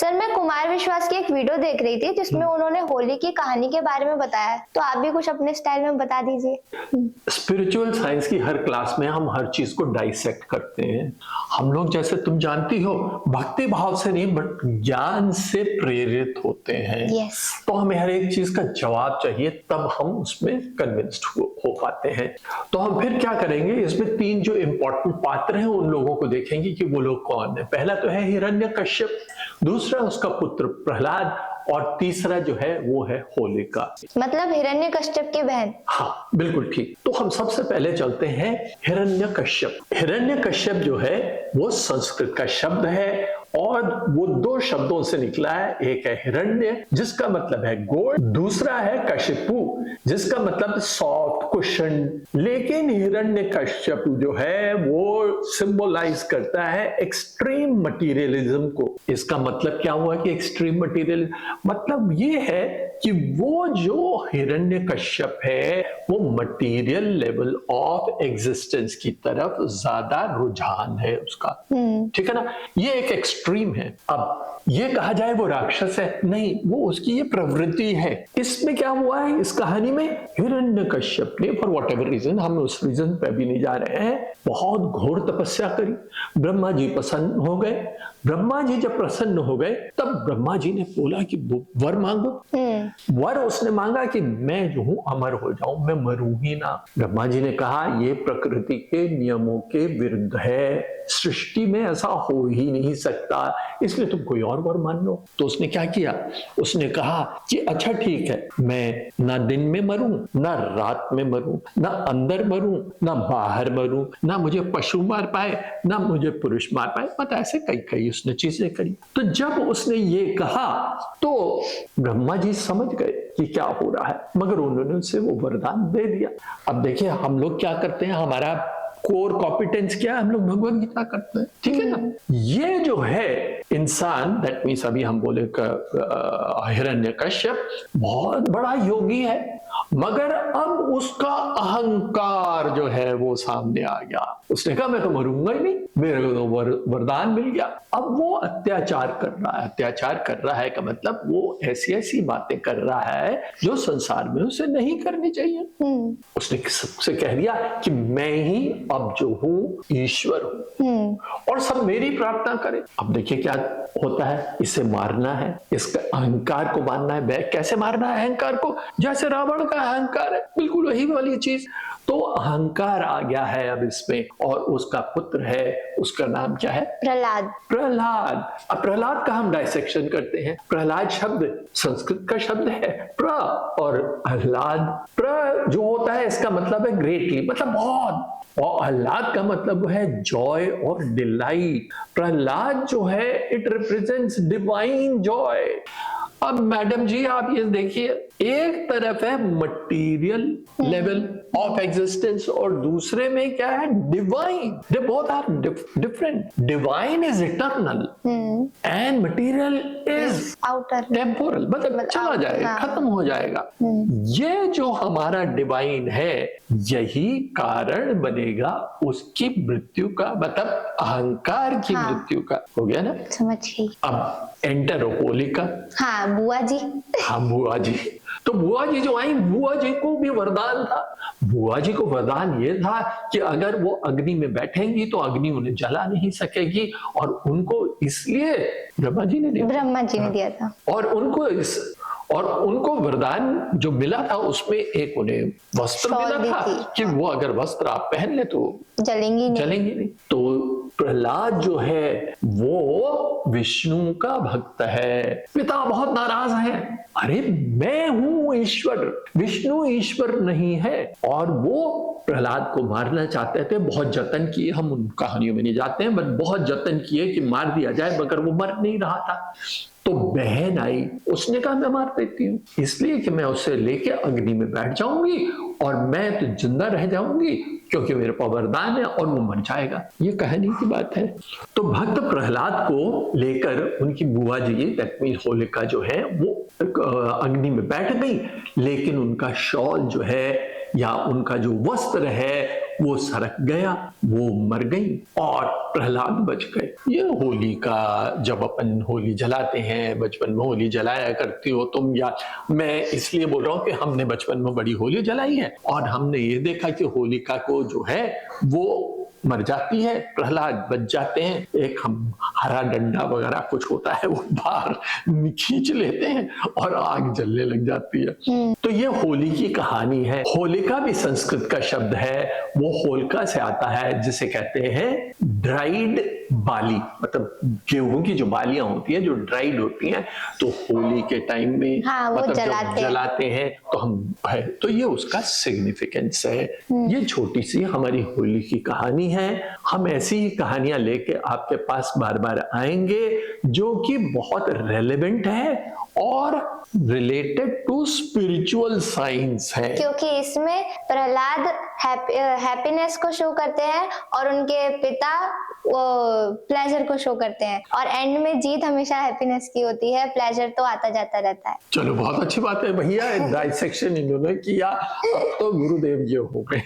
Sir मैं कुमार विश्वास की एक वीडियो देख रही थी जिसमें उन्होंने होली की कहानी के बारे में बताया, तो आप भी कुछ अपने स्टाइल में बता दीजिए। स्पिरिचुअल साइंस की हर क्लास में हम हर चीज को डाइसेक्ट करते हैं। हम लोग जैसे तुम जानती हो भक्ति भाव से नहीं बट ज्ञान से प्रेरित होते हैं। Yes. तो हमें हर एक चीज का जवाब चाहिए तब हम उसमें कन्विंस्ड हो पाते हैं। तो हम फिर क्या करेंगे, इसमें तीन जो इंपॉर्टेंट पात्र हैं उन लोगों को देखेंगे कि वो लोग कौन है। पहला तो है हिरण्यकश्यप, दूसरा उसका पुत्र प्रहलाद और तीसरा जो है वो है होलिका। मतलब हिरण्यकश्यप की बहन। हाँ बिल्कुल ठीक। तो हम सबसे पहले चलते हैं हिरण्यकश्यप। हिरण्यकश्यप जो है वो संस्कृत का शब्द है और वो दो शब्दों से निकला है। एक है हिरण्य जिसका मतलब है गोल्ड, दूसरा है कशिपु जिसका मतलब सॉफ्ट कुशन। लेकिन हिरण्यकश्यप जो है वो सिंबलाइज करता है एक्सट्रीम मटीरियलिज्म को। इसका मतलब क्या हुआ कि एक्सट्रीम मटीरियलिज्म मतलब ये है कि वो जो हिरण्यकश्यप है वो मटीरियल लेवल ऑफ एग्जिस्टेंस की तरफ ज्यादा रुझान है उसका। ठीक है ना, ये एक एक्सट्रीम है। अब ये कहा जाए वो राक्षस है, नहीं, वो उसकी ये प्रवृत्ति है। इसमें क्या हुआ है इस कहानी में, हिरण्यकश्यप ने फॉर वॉट एवर रीजन, हम उस रीजन पे भी नहीं जा रहे हैं, बहुत घोर तपस्या करी। ब्रह्मा जी प्रसन्न हो गए। ब्रह्मा जी जब प्रसन्न हो गए तब ब्रह्मा जी ने बोला कि वर मांगो। वर उसने मांगा कि मैं जो हूं अमर हो जाऊं, मैं मरूं ही ना। ब्रह्मा जी ने कहा ये प्रकृति के नियमों के विरुद्ध है, सृष्टि में ऐसा हो ही नहीं सकता, इसलिए तुम कोई और वर मान लो। तो उसने क्या किया, उसने कहा कि अच्छा ठीक है, मैं ना दिन में मरूं ना रात में मरूं, ना अंदर मरूं ना बाहर मरूं, ना मुझे पशु मार पाए ना मुझे पुरुष मार पाए। मतलब ऐसे कई कई उसने चीजें करी। तो जब उसने ये कहा तो ब्रह्मा जी समझ गए कि क्या हो रहा है, मगर उन्होंने उसे वो वरदान दे दिया। अब देखिए हम लोग क्या करते हैं, हमारा कोर कॉम्पिटेंस क्या है, हम लोग भगवत गीता करते हैं। ठीक है ना, ये जो है इंसान, दैट मीन्स अभी हम बोले हिरण्यकश्यप बहुत बड़ा योगी है, मगर अब उसका अहंकार जो है वो सामने आ गया। उसने कहा मैं तो मरूंगा ही नहीं, मेरे को तो वरदान मिल गया। अब वो अत्याचार कर रहा है। अत्याचार कर रहा है का मतलब वो ऐसी ऐसी बातें कर रहा है जो संसार में उसे नहीं करनी चाहिए। उसने सबसे कह दिया कि मैं ही अब जो हूं ईश्वर हूं और सब मेरी प्रार्थना करें। अब देखिए क्या होता है, इसे मारना है, इसका अहंकार को मारना है। वह कैसे मारना है अहंकार को, जैसे रावण का अहंकार है, बिल्कुल वही वाली चीज। तो अहंकार आ गया है अब इसमें, और उसका पुत्र है, उसका नाम क्या है, प्रहलाद। प्रहलाद। अब प्रहलाद का हम डायसेक्शन करते हैं। प्रहलाद शब्द संस्कृत का शब्द है प्र और आह्लाद। प्र जो होता है इसका मतलब है ग्रेटली, मतलब बहुत, और आह्लाद का मतलब है जॉय और डिलाइट। प्रहलाद जो है इट रिप्रेजेंट्स डिवाइन जॉय। अब मैडम जी आप ये देखिए, एक तरफ है मटीरियल लेवल ऑफ एग्जिस्टेंस और दूसरे में क्या है, divine. They both are different. Divine is eternal and material is outer, temporal, मतलब चला जाएगा, खत्म हो जाएगा। ये जो हमारा डिवाइन है यही कारण बनेगा उसकी मृत्यु का, मतलब अहंकार की मृत्यु का। हो गया ना, समझ गई। अब एंटर होलिका। हाँ बुआ जी। हाँ बुआ जी। तो बुआ जी जो आई, बुआ जी को भी वरदान था। बुआ जी को वरदान ये था कि अगर वो अग्नि में बैठेंगी तो अग्नि उन्हें जला नहीं सकेगी, और उनको इसलिए ब्रह्मा जी ने दिया था। और उनको वरदान जो मिला था उसमें एक उन्हें वस्त्र मिला था कि वो अगर वस्त्र आप पहन ले तो जलेंगी नहीं। तो प्रहलाद जो है वो विष्णु का भक्त है। पिता बहुत नाराज है, अरे मैं हूं ईश्वर, विष्णु ईश्वर नहीं है। और वो प्रहलाद को मारना चाहते थे, बहुत जतन किए, हम उन कहानियों में नहीं जाते हैं, बट बहुत जतन किए कि मार दिया जाए, मगर वो मर नहीं रहा था। तो बहन आई, उसने कहा मैं मार देती हूँ, इसलिए कि मैं उसे लेके अग्नि में बैठ जाऊंगी और मैं तो जिंदा रह जाऊंगी क्योंकि मेरे पास वरदान है, और वो मर जाएगा। ये कहानी की बात है। तो भक्त प्रहलाद को लेकर उनकी बुआ जी, दैट मीन्स होलिका जो है, वो अग्नि में बैठ गई, लेकिन उनका शॉल जो है या उनका जो वस्त्र है वो सरक गया, वो मर गई। और प्रहलाद बच गए। ये होली का, जब अपन होली जलाते हैं, बचपन में होली जलाया करती हो तुम, या मैं इसलिए बोल रहा हूँ कि हमने बचपन में बड़ी होली जलाई है और हमने ये देखा कि होलिका को जो है वो मर जाती है, प्रहलाद बच जाते हैं, एक हम हरा डंडा वगैरह कुछ होता है वो बाहर खींच लेते हैं और आग जलने लग जाती है। तो ये होली की कहानी है। होलिका भी संस्कृत का शब्द है, वो होलिका से आता है जिसे कहते हैं ड्राइड बाली, मतलब गेहूं की जो बालियां होती हैं जो ड्राइड होती हैं, तो होली के टाइम में हाँ, वो मतलब जलाते जब जलाते हैं तो हम है, तो ये उसका सिग्निफिकेंस है। ये छोटी सी हमारी होली की कहानी है। हम ऐसी ही कहानियां लेके आपके पास बार बार आएंगे जो कि बहुत रेलेवेंट है और रिलेटेड टू स्पिरिचुअल साइंस है, क्योंकि इसमें प्रहलाद हैप्पीनेस को शो करते हैं और उनके पिता वो प्लेजर को शो करते हैं, और एंड में जीत हमेशा हैप्पीनेस की होती है, प्लेजर तो आता जाता रहता है। चलो बहुत अच्छी बात है भैया, डाइसेक्शन इन्होंने किया, अब तो गुरुदेव जी हो गए।